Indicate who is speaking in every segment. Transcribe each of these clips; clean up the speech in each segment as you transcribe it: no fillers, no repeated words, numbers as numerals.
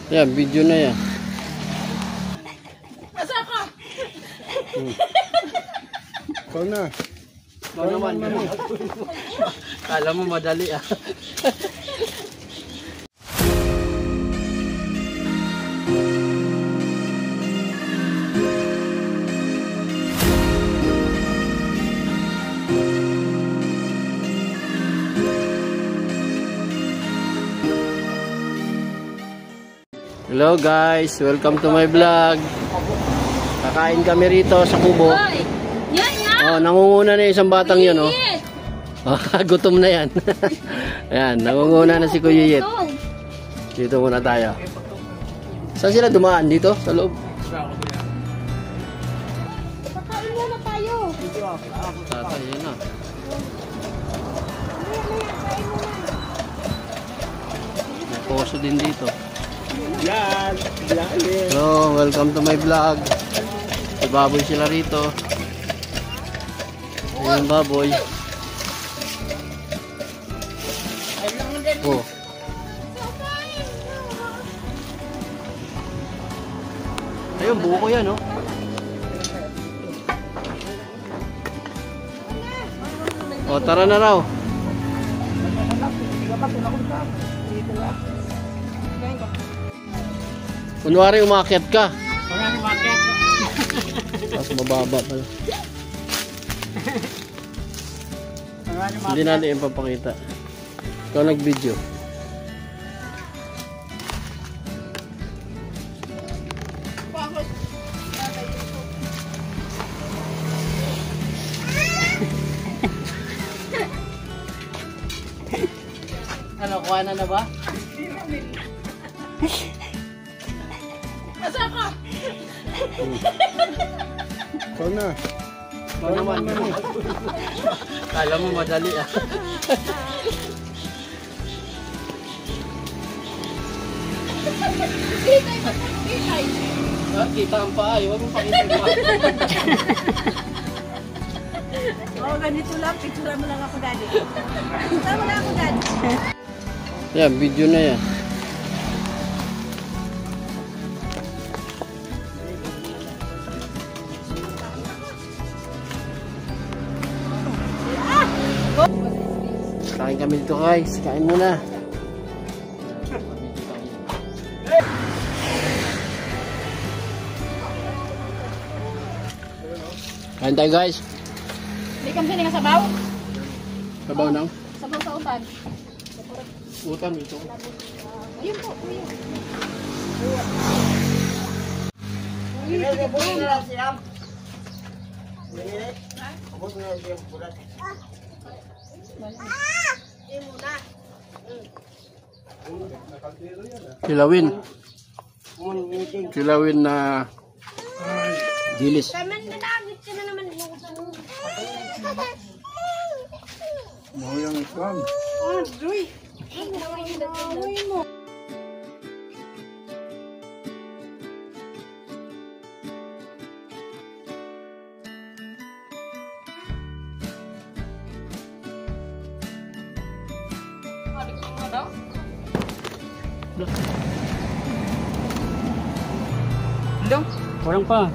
Speaker 1: Yan, video na yan.
Speaker 2: Asa ka?
Speaker 3: Ikaw na.
Speaker 1: Ikaw naman. Kala mo madali ah. Hello guys, welcome to my vlog. Kakain kami rito sa kubo. Oh, nangunguna na yung isang batang yun, oh. Gutom na yan. Ayan, nangunguna na si Kuya Yit. Dito muna tayo. Saan sila dumaan? Dito? Sa loob?
Speaker 2: Kakain muna tayo.
Speaker 1: Tatay, yun na. May poso din dito.
Speaker 3: Yan.
Speaker 1: Hello, welcome to my vlog. May baboy sila rito. Ayan baboy. Oh. Ayun, buko yan, oh. Oh, tara na raw. Kunwari umakyat ka. Mas mababa pala. Hindi natin yung papakita. Ikaw nag-video. Ano, kuha na ba?
Speaker 2: Asa ka?
Speaker 3: Ikaw na.
Speaker 1: Ikaw naman. Kala mo madali ah. Kita ang paa, huwag mong pakita mo.
Speaker 2: Oo, ganito lang. Picture mo lang ako, daddy. Picture mo lang ako, daddy.
Speaker 1: Yan, video na yan. Kain kami dito guys. Kain muna. Kain tayo guys.
Speaker 2: Hindi kami sini nga sabaw.
Speaker 1: Sabaw nang?
Speaker 2: Sabaw sa utan.
Speaker 1: Utan ito.
Speaker 2: Ayun po, ayun.
Speaker 1: Kilawin. Kilawin na dilis.
Speaker 3: Mau yang Islam.
Speaker 2: Aduh.
Speaker 4: Dong,
Speaker 1: Kurang pa.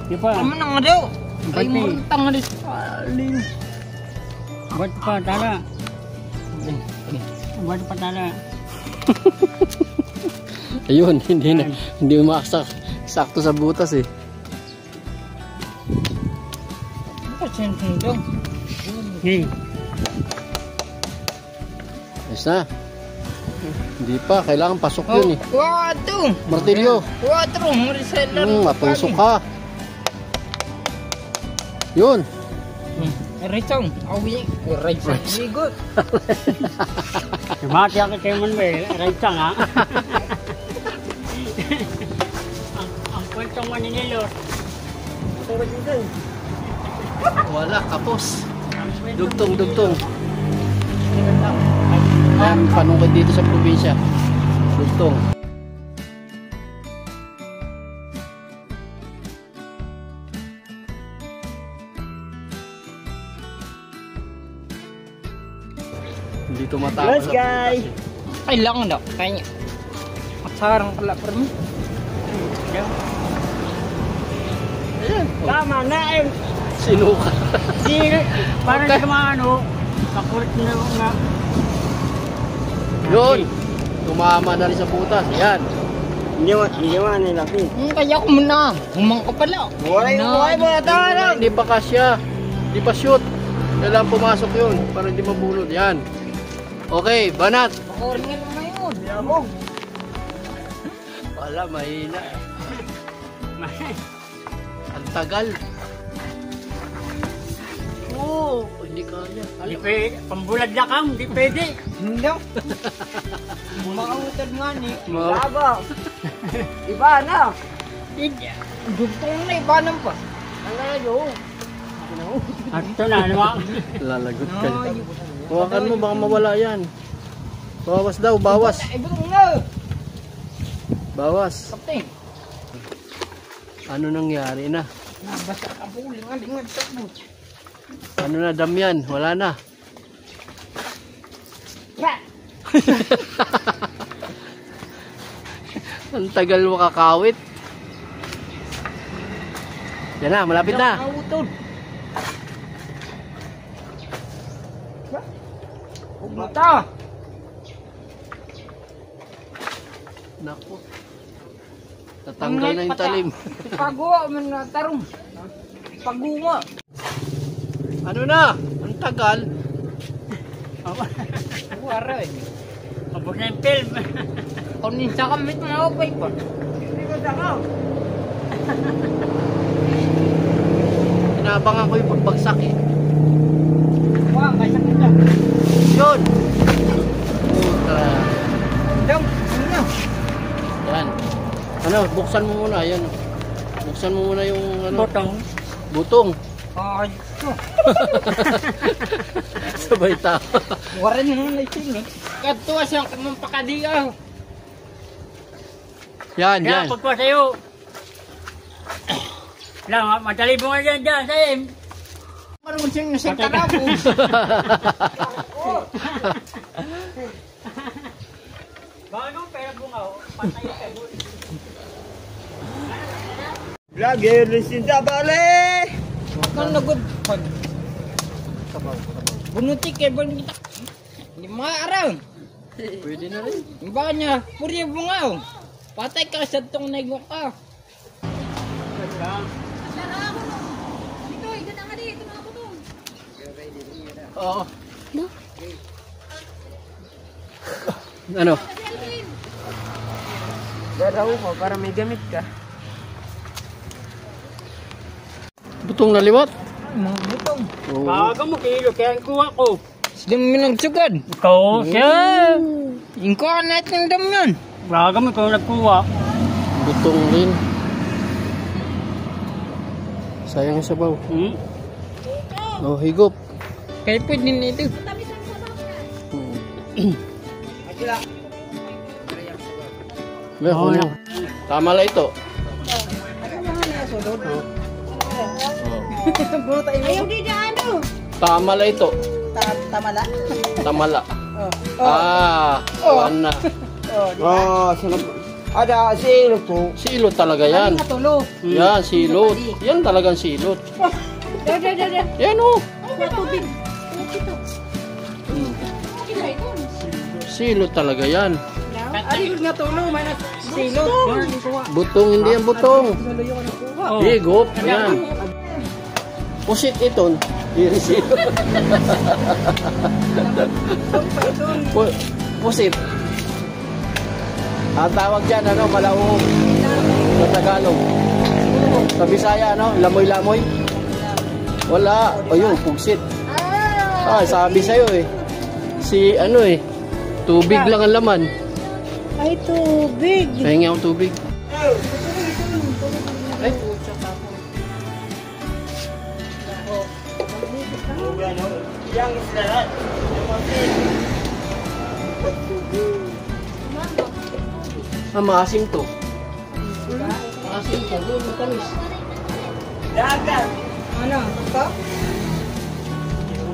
Speaker 1: Di pa.
Speaker 4: kamu nang ada. Ay
Speaker 1: Pati.
Speaker 4: mo tang ada sekali.
Speaker 1: Buat pa tala. Buat pa tala. Ayun, hindi umaksak. Sakto sa butas eh.
Speaker 4: Pasien dong.
Speaker 1: Ayos na. Hindi pa, kailangan pasok yun eh.
Speaker 4: Waduh.
Speaker 1: Martilyo.
Speaker 4: Waduh, reseller.
Speaker 1: Matusok ka. Yun.
Speaker 4: Ricong, awi, ricong. Good.
Speaker 5: Mati ako kayo man ba eh, raitsang ha? Ang kwentong maninilo.
Speaker 1: Wala, kapos. Dugtong. Ayan, panungkod dito sa probinsya. Dugtong. Hindi tumatapos.
Speaker 4: Guys. Kailangan daw, kanya. Sarang pala pa rin.
Speaker 5: Tama na eh.
Speaker 1: Sinuka.
Speaker 5: Parang
Speaker 1: Okay.
Speaker 5: okay. Ano, kakulit na nga.
Speaker 1: Yun. Tumama na rin sa butas. Yan.
Speaker 3: Hindi mo nilaki.
Speaker 4: Kaya ko muna. Humang ka pala.
Speaker 3: Buhay mo na tayo.
Speaker 1: Hindi pa kasya. Hindi pa shoot. Kailangan pumasok yun para hindi mabulod. Yan. Okay, banat.
Speaker 4: Pakoringan mo ngayon.
Speaker 1: Wala, mahina. Ang tagal. Oo, hindi kaya.
Speaker 5: Di pwede, pambulad na kang, di pwede.
Speaker 4: Hindi. Mautad nga ni.
Speaker 1: Ma-
Speaker 4: Iba na. Dugtong na ibanan pa.
Speaker 5: At ito na, naman.
Speaker 1: Lalagot ka. Hawakan mo, baka mawala yan. Bawas daw, bawas.
Speaker 4: Ibang na.
Speaker 1: Bawas.
Speaker 4: Kapten.
Speaker 1: Ano nangyari na?
Speaker 4: Nabasa ka po. Lingan sa mo.
Speaker 1: Ano na, Damian? Wala na. Ang tagal mo kakawit. Yan na, malapit na.
Speaker 4: Mata.
Speaker 1: Naku. Tatanggal na yung talim.
Speaker 4: Pagawa man na tarong. Paguma.
Speaker 1: Ano na? Ang tagal.
Speaker 4: Wara eh.
Speaker 5: Tapos na yung film.
Speaker 4: Kung ninsa kami ito na upay pa.
Speaker 1: Inabangan ko yung pagbagsak eh.
Speaker 4: Wah, kaysa ka na.
Speaker 1: Yun! Puta.
Speaker 4: Dong, ano?
Speaker 1: Yan. Ano, buksan mo muna. Yan. Buksan mo muna yung ano,
Speaker 5: Botong.
Speaker 1: butong.
Speaker 4: Ay, ito.
Speaker 1: Sabay tao.
Speaker 4: Wara na isin eh. Katuwa siyang kamampakadiyaw.
Speaker 1: Yan,
Speaker 5: Kaya
Speaker 1: yan.
Speaker 5: pagkuha sa'yo. Lang, madali mo nga dyan, sa'yo.
Speaker 4: Parang siyang nasing karabo.
Speaker 5: Bago, pera bunga, patay ka.
Speaker 3: Vlogger, listen sa bale.
Speaker 4: Kung nagod pag bunutik eh, kita. Hindi maaaraw.
Speaker 1: Pwede na rin.
Speaker 4: Iba niya, puri bungaw. Patay ka sa tong naigo ka.
Speaker 1: Oo. Ano?
Speaker 4: Daraw mo para may gamit ka.
Speaker 1: Butong na liwat?
Speaker 4: Mga butong.
Speaker 1: Oo.
Speaker 5: Bago mo kilo, kaya ang kuha ko.
Speaker 4: Sila mo nagsugad.
Speaker 5: Ikaw, siya.
Speaker 4: Yung kuha natin ng dam yun.
Speaker 5: Bago mo ikaw nagkuha.
Speaker 1: Butong rin. Sayang sa sabaw.
Speaker 5: Hmm?
Speaker 1: Oh, higop.
Speaker 4: Kaya pwede na ito.
Speaker 1: May ano? Tama lang ito.
Speaker 2: Ayaw di na ano.
Speaker 1: Tama lang ito.
Speaker 2: Tamala.
Speaker 1: Tamala. Ah, na.
Speaker 3: Oh, sarap. Ada silog po.
Speaker 1: Silot talaga yan.
Speaker 2: Natulo.
Speaker 1: Yan, silot. Yan talagang silot.
Speaker 2: Dada.
Speaker 1: Yan oh.
Speaker 2: Matubig.
Speaker 1: Silot talaga yan.
Speaker 2: Ari nga tulo, mana silot.
Speaker 1: Butong, hindi yan butong.
Speaker 5: Oh.
Speaker 1: Higop, yan. Pusit ito. Hindi silot. Pusit. Ang tawag dyan, ano, malaong sa Tagalog. Sa Bisaya, ano, lamoy-lamoy. Wala. O yun, pugsit. Ah, sabi sa'yo eh. Si, ano eh, tubig lang ang laman.
Speaker 2: Ay, tubig.
Speaker 1: Pahingi akong tubig. Ay, pucha tapo.
Speaker 3: Yang isla.
Speaker 1: Ah, maasim to. Maasim to. Doon, matamis.
Speaker 3: Dagat.
Speaker 2: Ano? Ito?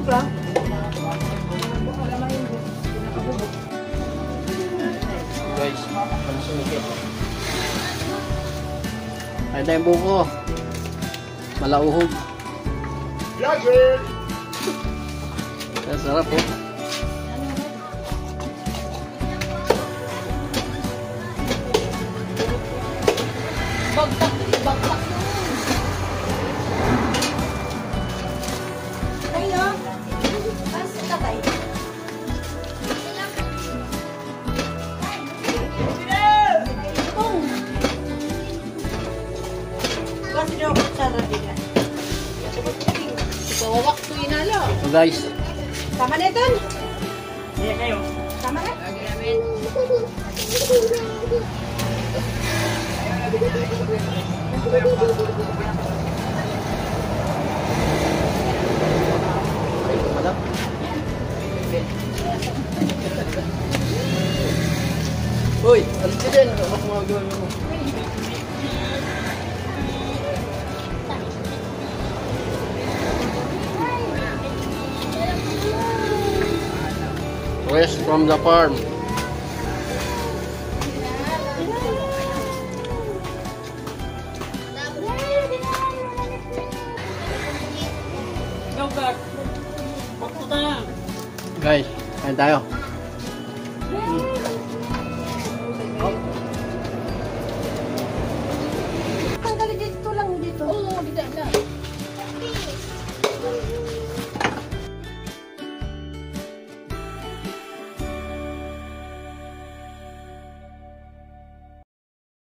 Speaker 2: Ito?
Speaker 1: Guys, pansungkit. Ay tayong buko. Malauhog. Sarap po.
Speaker 2: Bagtak. Ayo. Pas tatay. Kasi daw ko sarap din.
Speaker 4: Kawawak to inalo.
Speaker 1: So guys,
Speaker 2: Tama na ito.
Speaker 5: Hindi kayo.
Speaker 2: Tama na.
Speaker 1: madam. Uy, alis ka din. Baka mga gawin mo. Fresh from the farm.
Speaker 5: Yogurt. Pakuta na.
Speaker 1: Guys, kain tayo.